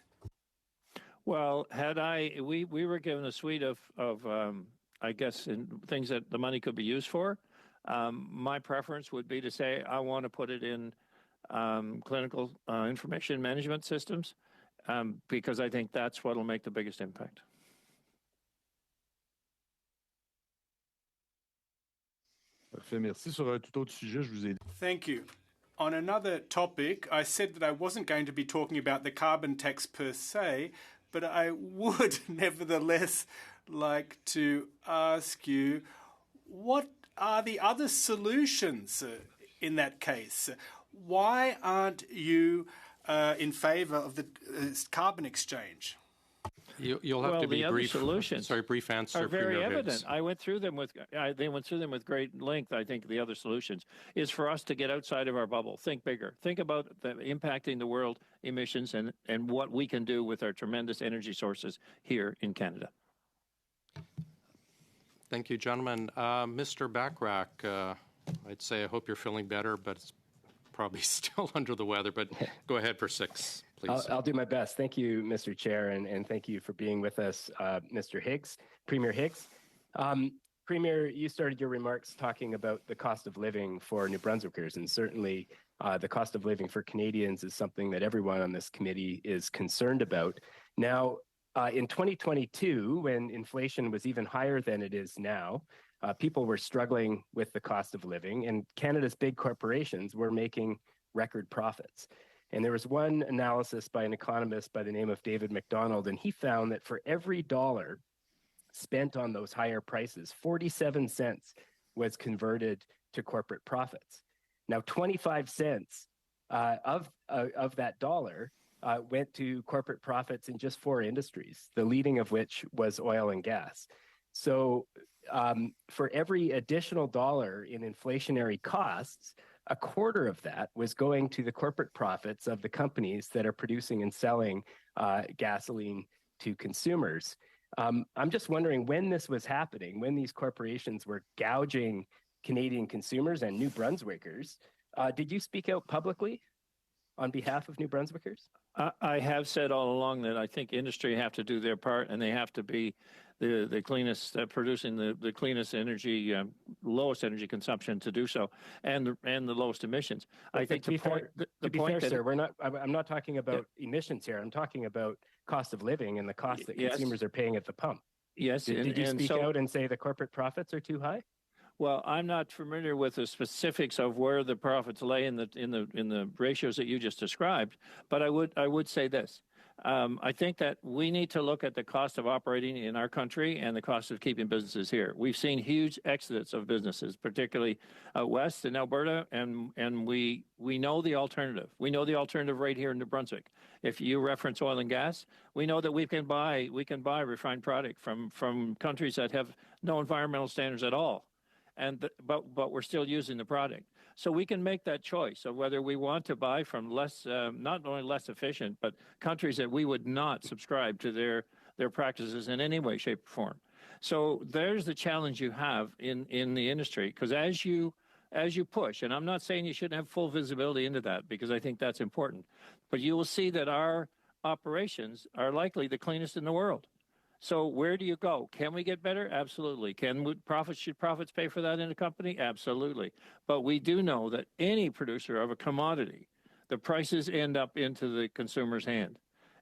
Well, we were given a suite of I guess, things that the money could be used for. My preference would be to say I want to put it in clinical information management systems, because I think that's what will make the biggest impact. Parfait, merci. Sur un tout autre sujet, je vous ai... Thank you. On another topic, I said that I wasn't going to be talking about the carbon tax per se, but I would nevertheless like to ask you, what are the other solutions in that case? Why aren't you in favour of the carbon exchange? You'll have to be the other brief. Solutions Sorry, brief answer. are very Premier evident. Higgs. I went through them with they went through them with great length. I think the other solutions is for us to get outside of our bubble, think bigger, think about the impacting the world emissions and what we can do with our tremendous energy sources here in Canada. Thank you, gentlemen. Mr. Bachrach, I'd say I hope you're feeling better, but it's probably still under the weather. But go ahead for 6, please. I'll do my best. Thank you, Mr. Chair, and thank you for being with us, Mr. Higgs, Premier Higgs. Premier, you started your remarks talking about the cost of living for New Brunswickers, and certainly the cost of living for Canadians is something that everyone on this committee is concerned about. Now, in 2022, when inflation was even higher than it is now, people were struggling with the cost of living, and Canada's big corporations were making record profits. And there was one analysis by an economist by the name of David McDonald, and he found that for every dollar spent on those higher prices, 47 cents was converted to corporate profits. Now, 25 cents of that dollar went to corporate profits in just 4 industries, the leading of which was oil and gas. So for every additional dollar in inflationary costs, a quarter of that was going to the corporate profits of the companies that are producing and selling gasoline to consumers. I'm just wondering, when this was happening, when these corporations were gouging Canadian consumers and New Brunswickers, did you speak out publicly on behalf of New Brunswickers? I have said all along that I think industry have to do their part, and they have to be the cleanest, producing the cleanest energy, lowest energy consumption to do so, and the lowest emissions. I think to be fair, sir, I'm not talking about emissions here. I'm talking about cost of living and the cost that consumers are paying at the pump. Yes. Did you speak out and say the corporate profits are too high? Well, I'm not familiar with the specifics of where the profits lay in the ratios that you just described, but I would say this. I think that we need to look at the cost of operating in our country and the cost of keeping businesses here. We've seen huge exodus of businesses, particularly out west in Alberta, and we know the alternative. We know the alternative right here in New Brunswick. If you reference oil and gas, we know that we can buy refined product from countries that have no environmental standards at all. But we're still using the product. So we can make that choice of whether we want to buy from less, not only less efficient, but countries that we would not subscribe to their practices in any way, shape, or form. So there's the challenge you have in the industry, because as you push, and I'm not saying you shouldn't have full visibility into that, because I think that's important, but you will see that our operations are likely the cleanest in the world. So where do you go? Can we get better? Absolutely. Should profits pay for that in a company? Absolutely. But we do know that any producer of a commodity, the prices end up into the consumer's hand.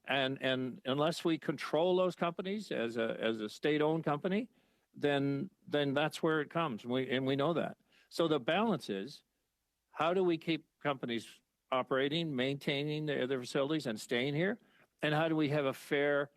And unless we control those companies as a state-owned company, then that's where it comes. And we know that. So the balance is, how do we keep companies operating, maintaining their facilities and staying here? And how do we have a fair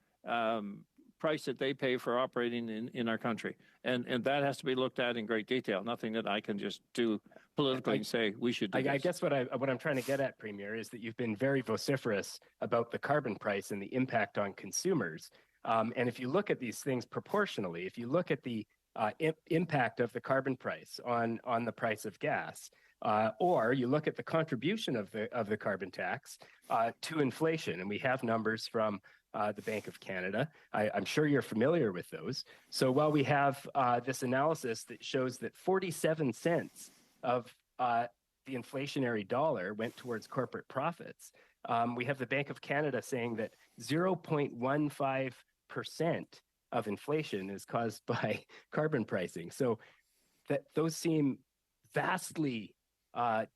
price that they pay for operating in our country? And that has to be looked at in great detail. Nothing that I can just do politically and say we should do I guess what I'm trying to get at, Premier, is that you've been very vociferous about the carbon price and the impact on consumers. And if you look at these things proportionally, if you look at the impact of the carbon price on the price of gas, or you look at the contribution of the carbon tax to inflation, and we have numbers from the Bank of Canada. I'm sure you're familiar with those. So while we have this analysis that shows that 47 cents of the inflationary dollar went towards corporate profits, we have the Bank of Canada saying that 0.15% of inflation is caused by carbon pricing. So those seem vastly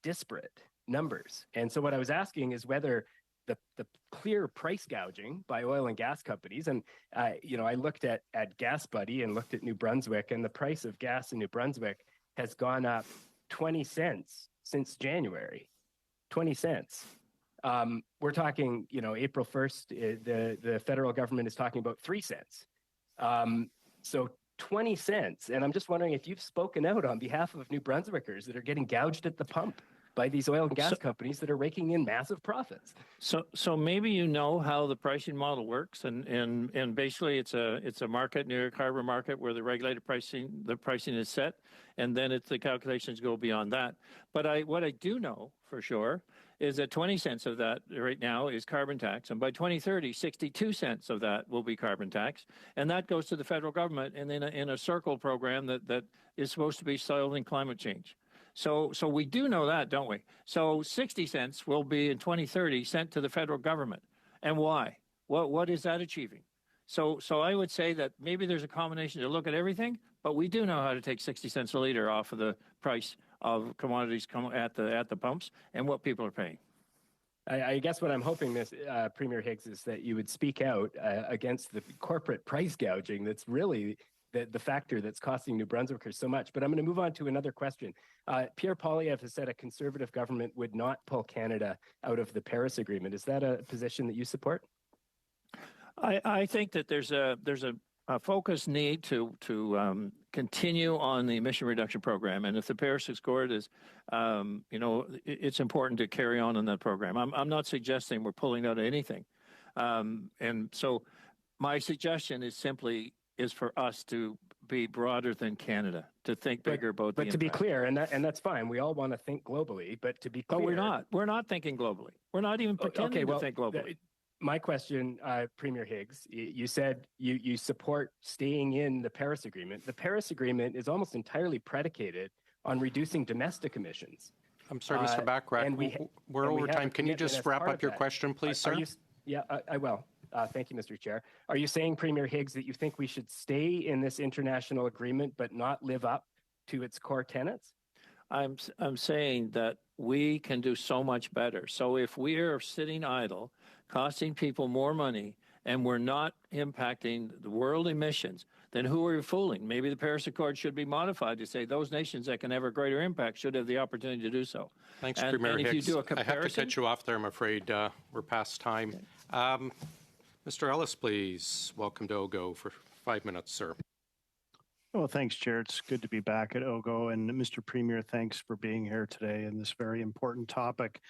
disparate numbers. And so what I was asking is whether the clear price gouging by oil and gas companies, and I looked at Gas Buddy and looked at New Brunswick, and the price of gas in New Brunswick has gone up 20 cents since January. 20 cents. We're talking, April 1st, the federal government is talking about 3 cents. So 20 cents. And I'm just wondering if you've spoken out on behalf of New Brunswickers that are getting gouged at the pump by these oil and gas companies that are raking in massive profits. So maybe you know how the pricing model works, and basically it's a market, New York Harbor market, where the regulated pricing is set, and then the calculations go beyond that. But what I do know for sure is that 20 cents of that right now is carbon tax, and by 2030, 62 cents of that will be carbon tax, and that goes to the federal government, and in a circle program that is supposed to be solving climate change. So we do know that, don't we? So 60 cents will be in 2030 sent to the federal government. And why? What is that achieving? So I would say that maybe there's a combination to look at everything, but we do know how to take 60 cents a liter off of the price of commodities at the pumps and what people are paying. I guess what I'm hoping, Premier Higgs, is that you would speak out against the corporate price gouging that's really the factor that's costing New Brunswickers so much. But I'm going to move on to another question. Pierre Poilievre has said a Conservative government would not pull Canada out of the Paris Agreement. Is that a position that you support? I think that there's a focused need to continue on the emission reduction program, and if the Paris Accord is, it's important to carry on that program. I'm not suggesting we're pulling out of anything, and so my suggestion is simply for us to be broader than Canada, to think bigger about the impact. But to be clear, and that's fine. We all want to think globally, but to be clear, but we're not. We're not thinking globally. We're not even pretending to think globally. My question, Premier Higgs, you said you support staying in the Paris Agreement. The Paris Agreement is almost entirely predicated on reducing domestic emissions. I'm sorry, Mr. Bachrach, we're over time. Can you just wrap up your question, please, sir? I will. Thank you, Mr. Chair. Are you saying, Premier Higgs, that you think we should stay in this international agreement but not live up to its core tenets? I'm saying that we can do so much better. So if we are sitting idle, costing people more money, and we're not impacting the world emissions, then who are you fooling? Maybe the Paris Accord should be modified to say those nations that can have a greater impact should have the opportunity to do so. Thanks, Premier Higgs. If you do a comparison, I have to cut you off there, I'm afraid. We're past time. Okay. Mr. Ellis, please. Welcome to OGGO for 5 minutes, sir. Well, thanks, Chair. It's good to be back at OGGO. And Mr. Premier, thanks for being here today in this very important topic.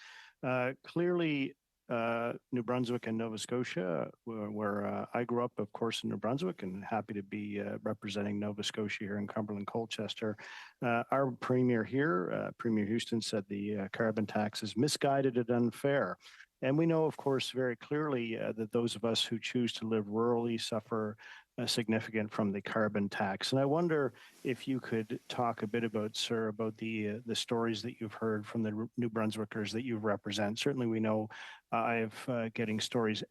Clearly, New Brunswick and Nova Scotia, where I grew up, of course, in New Brunswick, and happy to be representing Nova Scotia here in Cumberland Colchester. Our Premier here, Premier Houston, said the carbon tax is misguided and unfair. And we know, of course, very clearly that those of us who choose to live rurally suffer significant from the carbon tax. And I wonder if you could talk a bit about, sir, about the stories that you've heard from the New Brunswickers that you represent. Certainly, we know I'm getting stories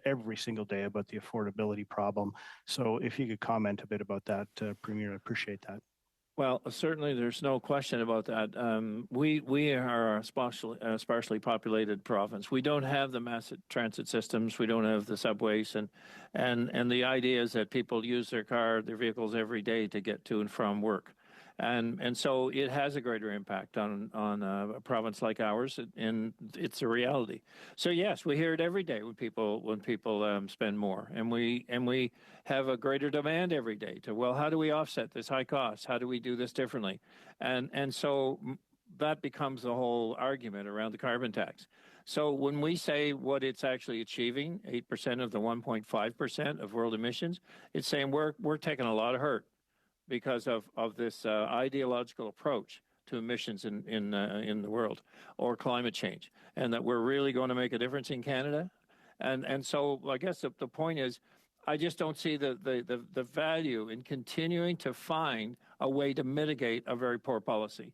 every single day about the affordability problem. So if you could comment a bit about that, Premier, I appreciate that. Well, certainly there's no question about that. We are a sparsely populated province. We don't have the mass transit systems. We don't have the subways. And the idea is that people use their vehicles every day to get to and from work. And so it has a greater impact on a province like ours, and it's a reality. So yes, we hear it every day when people spend more, and we have a greater demand every day to, well, how do we offset this high cost? How do we do this differently? And so that becomes the whole argument around the carbon tax. So when we say what it's actually achieving, 8% of the 1.5% of world emissions, it's saying we're taking a lot of hurt because of this ideological approach to emissions in the world or climate change, and that we're really going to make a difference in Canada. And so I guess the point is, I just don't see the value in continuing to find a way to mitigate a very poor policy.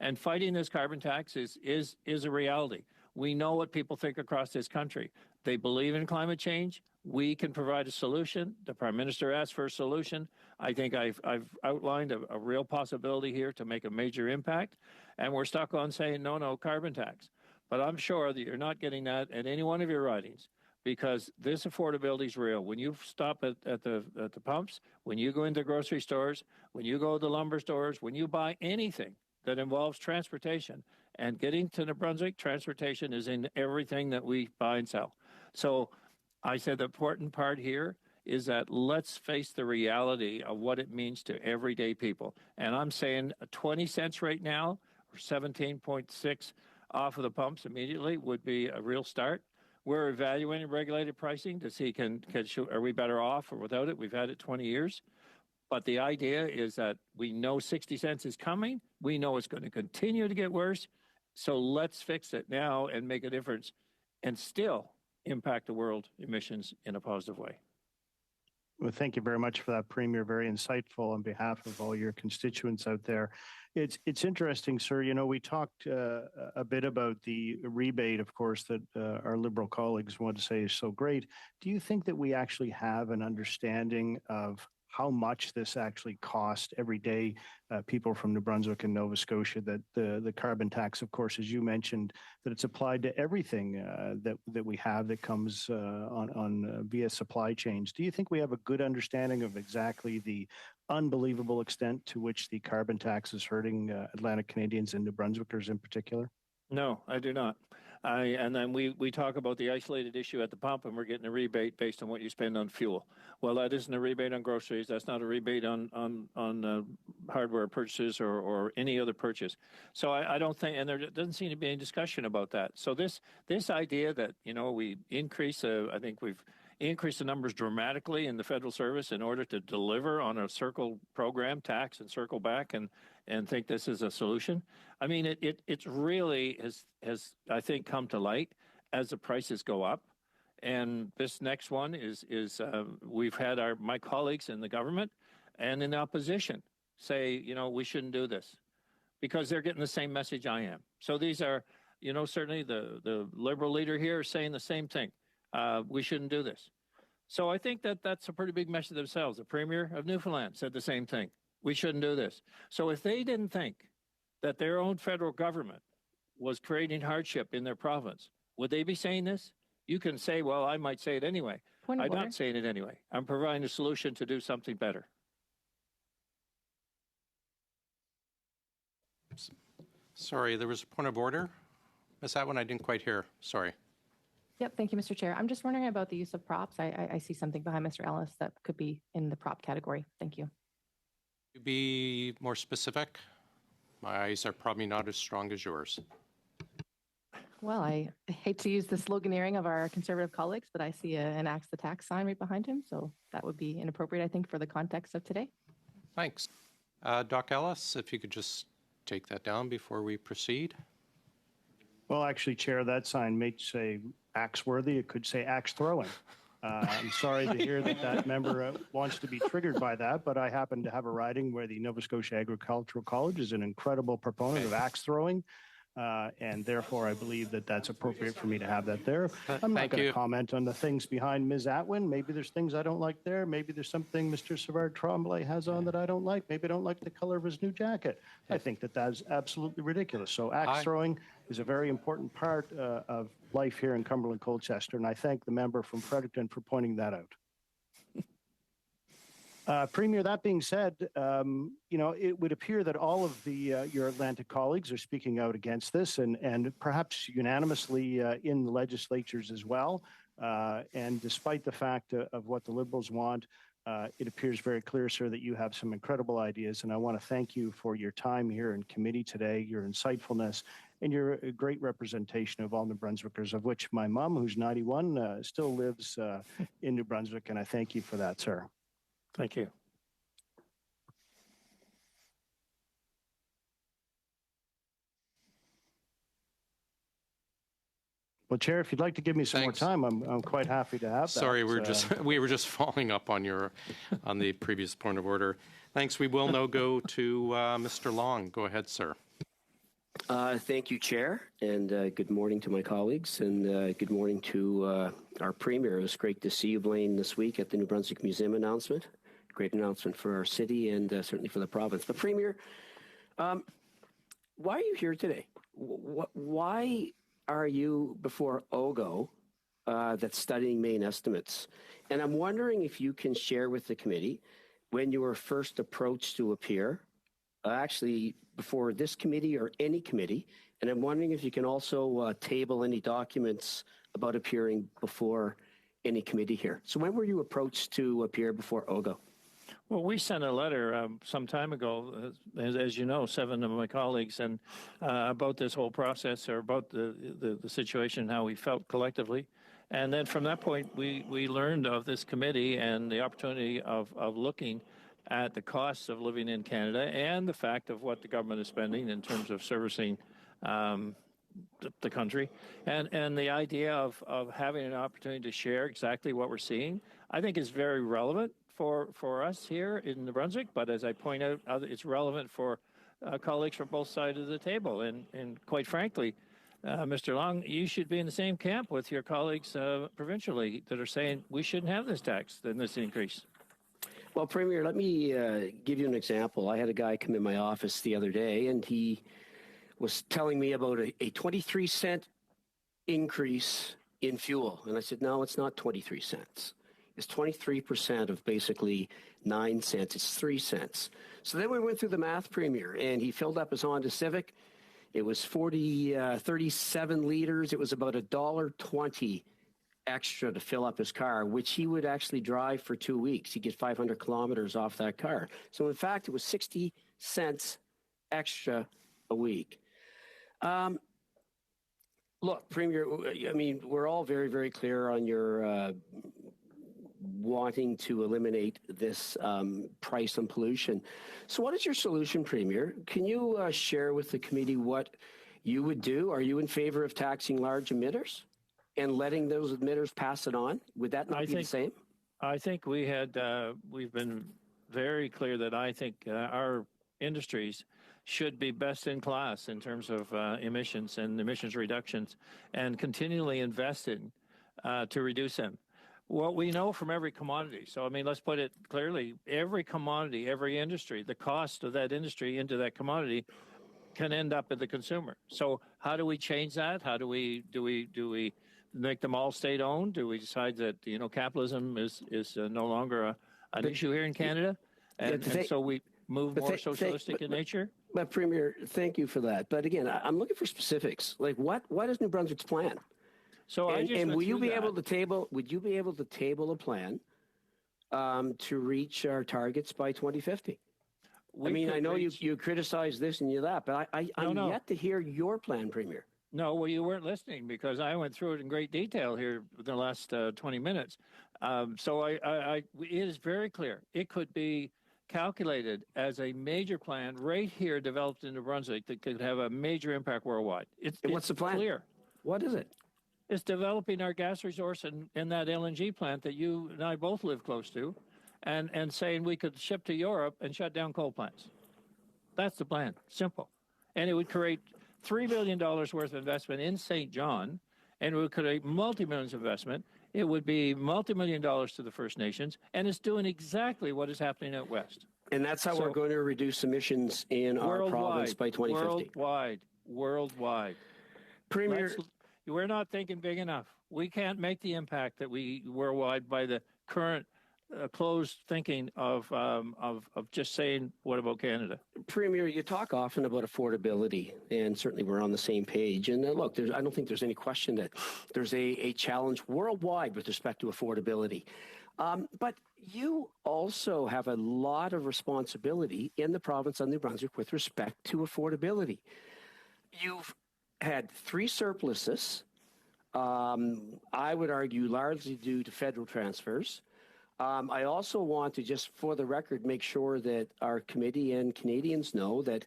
And fighting this carbon tax is a reality. We know what people think across this country. They believe in climate change. We can provide a solution. The Prime Minister asked for a solution. I think I've outlined a real possibility here to make a major impact. And we're stuck on saying, no, carbon tax. But I'm sure that you're not getting that at any one of your ridings. because this affordability is real. When you stop at the pumps, when you go into grocery stores, when you go to the lumber stores, when you buy anything that involves transportation, and getting to New Brunswick, transportation is in everything that we buy and sell. So I said the important part here is that let's face the reality of what it means to everyday people. And I'm saying 20 cents right now, or 17.6 off of the pumps immediately would be a real start. We're evaluating regulated pricing to see are we better off or without it. We've had it 20 years. But the idea is that we know 60 cents is coming. We know it's going to continue to get worse. So let's fix it now and make a difference and still impact the world emissions in a positive way. Well, thank you very much for that, Premier. Very insightful on behalf of all your constituents out there. It's interesting, sir. You know, we talked a bit about the rebate, of course, that our Liberal colleagues want to say is so great. Do you think that we actually have an understanding of how much this actually costs everyday people from New Brunswick and Nova Scotia, that the carbon tax, of course, as you mentioned, that it's applied to everything that we have that comes on via supply chains. Do you think we have a good understanding of exactly the unbelievable extent to which the carbon tax is hurting Atlantic Canadians and New Brunswickers in particular? No, I do not. And then we talk about the isolated issue at the pump, and we're getting a rebate based on what you spend on fuel. Well, that isn't a rebate on groceries. That's not a rebate on hardware purchases or any other purchase. So I don't think, and there doesn't seem to be any discussion about that. So this idea that, you know, we increase, I think we've increased the numbers dramatically in the federal service in order to deliver on a circle program, tax and circle back, and think this is a solution. I mean, it's really has I think come to light as the prices go up. And this next one is we've had my colleagues in the government and in the opposition say, you know, we shouldn't do this because they're getting the same message I am. So these are, you know, certainly the Liberal leader here is saying the same thing. We shouldn't do this. So I think that's a pretty big message themselves. The Premier of Newfoundland said the same thing. We shouldn't do this. So if they didn't think that their own federal government was creating hardship in their province, would they be saying this? You can say, well, I might say it anyway. I'm not saying it anyway. I'm providing a solution to do something better. Sorry, there was a point of order. Is that one I didn't quite hear? Sorry. Yep, thank you, Mr. Chair. I'm just wondering about the use of props. I see something behind Mr. Ellis that could be in the prop category. Thank you. Be more specific? My eyes are probably not as strong as yours. Well, I hate to use the sloganeering of our Conservative colleagues, but I see an axe the tax sign right behind him. So that would be inappropriate, I think, for the context of today. Thanks. Doc Ellis, if you could just take that down before we proceed. Well, actually, Chair, that sign may say axe worthy. It could say axe throwing. I'm sorry to hear that member wants to be triggered by that, but I happen to have a riding where the Nova Scotia Agricultural College is an incredible proponent of axe throwing. And therefore, I believe that that's appropriate for me to have that there. I'm not going to comment on the things behind Ms. Atwin. Maybe there's things I don't like there. Maybe there's something Mr. Savard Tremblay has on that I don't like. Maybe I don't like the color of his new jacket. I think that that's absolutely ridiculous. So axe throwing is a very important part of life here in Cumberland Colchester, and I thank the member from Fredericton for pointing that out. Premier, that being said, you know, it would appear that all of your Atlantic colleagues are speaking out against this, and perhaps unanimously in the legislatures as well. And despite the fact of what the Liberals want, it appears very clear, sir, that you have some incredible ideas. And I want to thank you for your time here in committee today, your insightfulness, and your great representation of all New Brunswickers, of which my mom, who's 91, still lives in New Brunswick. And I thank you for that, sir. Thank you. Well, Chair, if you'd like to give me some more time, I'm quite happy to have that. Sorry, we were just following up on the previous point of order. Thanks. We will now go to Mr. Long. Go ahead, sir. Thank you, Chair, and good morning to my colleagues, and good morning to our Premier. It was great to see you, Blaine, this week at the New Brunswick Museum announcement. Great announcement for our city and certainly for the province. But Premier, why are you here today? Why are you before OGGO that's studying Maine estimates. And I'm wondering if you can share with the committee when you were first approached to appear, actually before this committee or any committee. And I'm wondering if you can also table any documents about appearing before any committee here. So when were you approached to appear before OGGO? Well, we sent a letter some time ago, as you know, 7 of my colleagues, and about this whole process, or about the situation, how we felt collectively. And then from that point, we learned of this committee and the opportunity of looking at the costs of living in Canada and the fact of what the government is spending in terms of servicing the country, and the idea of having an opportunity to share exactly what we're seeing, I think is very relevant for us here in New Brunswick. But as I point out, it's relevant for colleagues from both sides of the table. And quite frankly, Mr. Long, you should be in the same camp with your colleagues provincially that are saying we shouldn't have this tax and this increase. Well, Premier, let me give you an example. I had a guy come in my office the other day, and he was telling me about a 23-cent increase in fuel. And I said, no, it's not 23 cents. It's 23% of basically 9 cents. It's 3 cents. So then we went through the math, Premier, and he filled up his Honda Civic. It was 37 liters. It was about $1.20 extra to fill up his car, which he would actually drive for 2 weeks. He'd get 500 kilometers off that car. So in fact, it was 60 cents extra a week. Look, Premier, I mean, we're all very, very clear on your wanting to eliminate this price on pollution. So what is your solution, Premier? Can you share with the committee what you would do? Are you in favor of taxing large emitters and letting those emitters pass it on? Would that not be the same? I think we've been very clear that I think our industries should be best in class in terms of emissions and emissions reductions, and continually invested to reduce them. What we know from every commodity, so I mean, let's put it clearly, every commodity, every industry, the cost of that industry into that commodity can end up at the consumer. So how do we change that? How do we make them all state-owned? Do we decide that, you know, capitalism is no longer an issue here in Canada? And so we move more socialistic in nature? But Premier, thank you for that. But again, I'm looking for specifics. Like what is New Brunswick's plan? So will you be able to table? Would you be able to table a plan to reach our targets by 2050? I mean, I know you criticize this and you that, but I'm yet to hear your plan, Premier. No, well, you weren't listening because I went through it in great detail here in the last 20 minutes. So it is very clear. It could be calculated as a major plan right here developed in New Brunswick that could have a major impact worldwide. What's the plan? Clear. What is it? It's developing our gas resource in that LNG plant that you and I both live close to, and saying we could ship to Europe and shut down coal plants. That's the plan. Simple. And it would create $3 billion worth of investment in St. John, and it would create multi-millions investment. It would be multi-million dollars to the First Nations, and it's doing exactly what is happening out west. And that's how we're going to reduce emissions in our province by 2050. Worldwide. Premier, we're not thinking big enough. We can't make the impact that we worldwide by the current closed thinking of just saying, what about Canada? Premier, you talk often about affordability, and certainly we're on the same page. And look, I don't think there's any question that there's a challenge worldwide with respect to affordability. But you also have a lot of responsibility in the province of New Brunswick with respect to affordability. You've had 3 surpluses, I would argue largely due to federal transfers. I also want to, just for the record, make sure that our committee and Canadians know that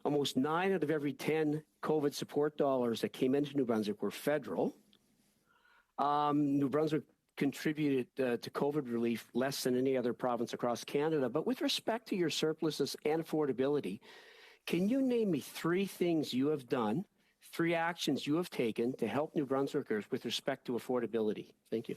almost 9 out of every 10 COVID support dollars that came into New Brunswick were federal. New Brunswick contributed to COVID relief less than any other province across Canada. But with respect to your surpluses and affordability, can you name me 3 things you have done, 3 actions you have taken to help New Brunswickers with respect to affordability? Thank you.